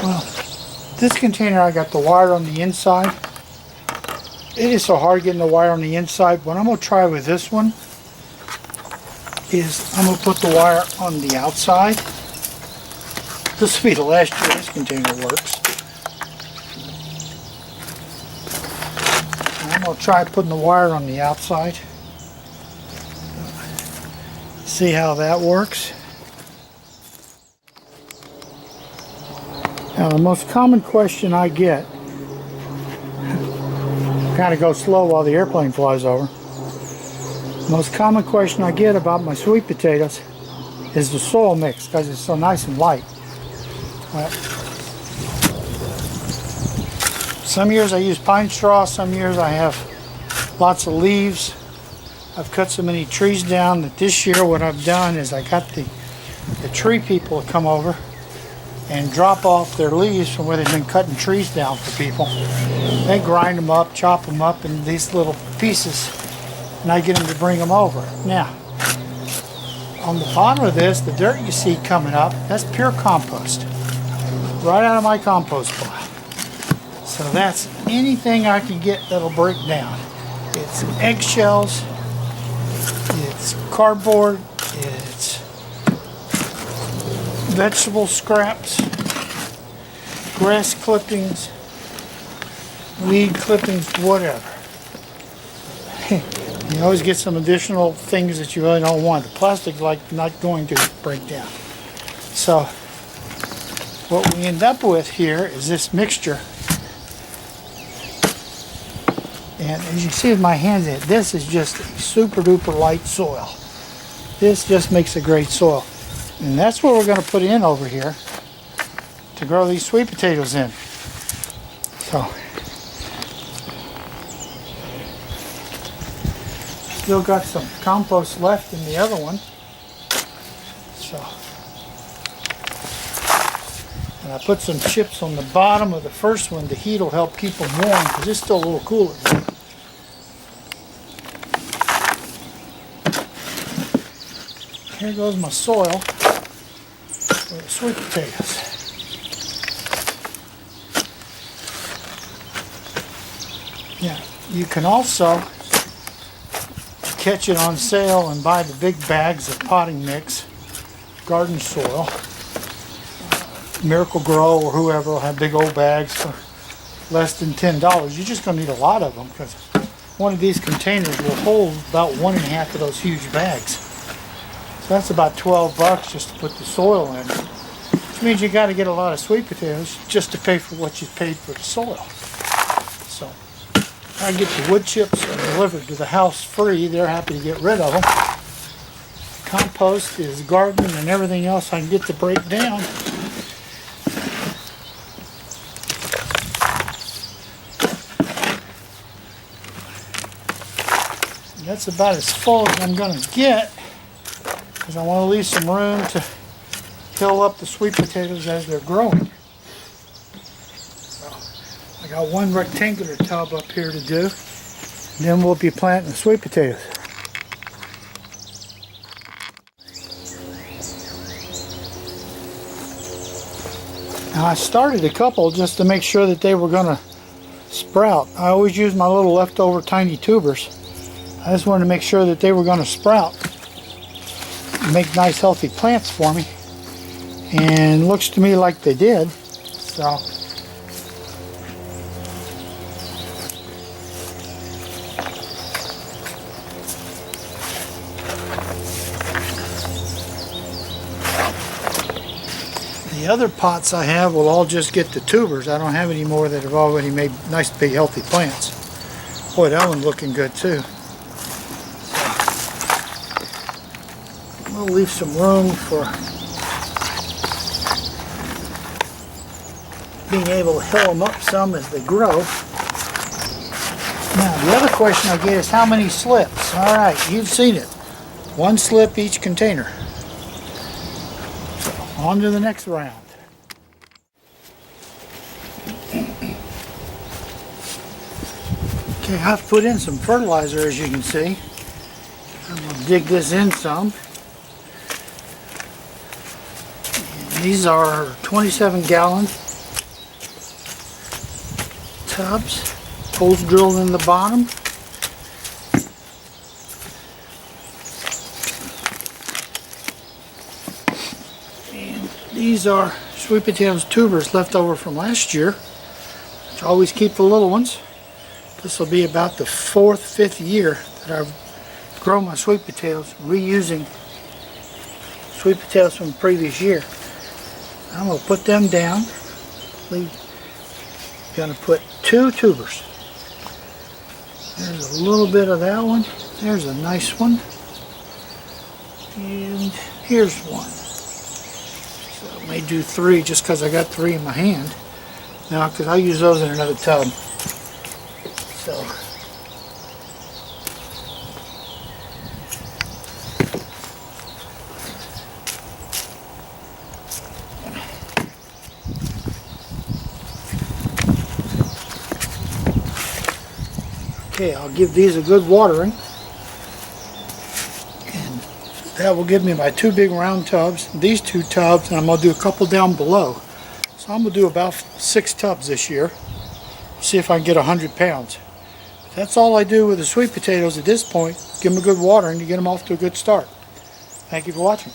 Well, this container I got the wire on the inside. It is so hard getting the wire on the inside. What I'm going to try with this one is I'm going to put the wire on the outside. This will be the last year this container works. And I'm going to try putting the wire on the outside. See how that works. Now the most common question I get, kind of go slow while the airplane flies over. The most common question I get about my sweet potatoes is the soil mix, because it's so nice and light. Well, some years I use pine straw, some years I have lots of leaves. I've cut so many trees down that this year what I've done is I got the tree people to come over and drop off their leaves from where they've been cutting trees down for people. They grind them up, chop them up in these little pieces, and I get them to bring them over. Now, on the bottom of this, the dirt you see coming up, that's pure compost. Right out of my compost pile. So that's anything I can get that'll break down. It's eggshells, it's cardboard, it's vegetable scraps, grass clippings, weed clippings, whatever. You always get some additional things that you really don't want. The plastic like not going to break down. So what we end up with here is this mixture. And as you see with my hands in it, this is just super duper light soil. This just makes a great soil. And that's what we're going to put in over here to grow these sweet potatoes in. So, still got some compost left in the other one. So, and I put some chips on the bottom of the first one. The heat will help keep them warm because it's still a little cooler. Here goes my soil for the sweet potatoes. Yeah, you can also catch it on sale and buy the big bags of potting mix, garden soil. Miracle Grow or whoever will have big old bags for less than $10. You're just going to need a lot of them because one of these containers will hold about 1.5 of those huge bags. So that's about $12 just to put the soil in, which means you got to get a lot of sweet potatoes just to pay for what you paid for the soil. So I get the wood chips delivered to the house free. They're happy to get rid of them. Compost is gardening and everything else I can get to break down. That's about as full as I'm going to get because I want to leave some room to fill up the sweet potatoes as they're growing. So, I got one rectangular tub up here to do, and then we'll be planting the sweet potatoes. Now I started a couple just to make sure that they were going to sprout. I always use my little leftover tiny tubers. I just wanted to make sure that they were going to sprout and make nice healthy plants for me, and looks to me like they did. So the other pots I have will all just get the tubers. I don't have any more that have already made nice big healthy plants. Boy, that one's looking good too. We'll leave some room for being able to hill them up some as they grow. Now, the other question I get is how many slips? All right, you've seen it. One slip each container. So, on to the next round. Okay, I've put in some fertilizer, as you can see. I'm going to dig this in some. These are 27 gallon tubs. Holes drilled in the bottom. And these are sweet potatoes tubers left over from last year, which I always keep the little ones. This will be about the 4th, 5th year that I've grown my sweet potatoes, reusing sweet potatoes from the previous year. I'm going to put them down. Going to put 2 tubers. There's a little bit of that one. There's a nice one. And here's one. So I may do 3 just because I got 3 in my hand. Now, because I'll use those in another tub. So. Okay, I'll give these a good watering, and that will give me my 2 big round tubs, these 2 tubs, and I'm going to do a couple down below. So I'm going to do about 6 tubs this year, see if I can get 100 pounds. That's all I do with the sweet potatoes at this point. Give them a good watering to get them off to a good start. Thank you for watching.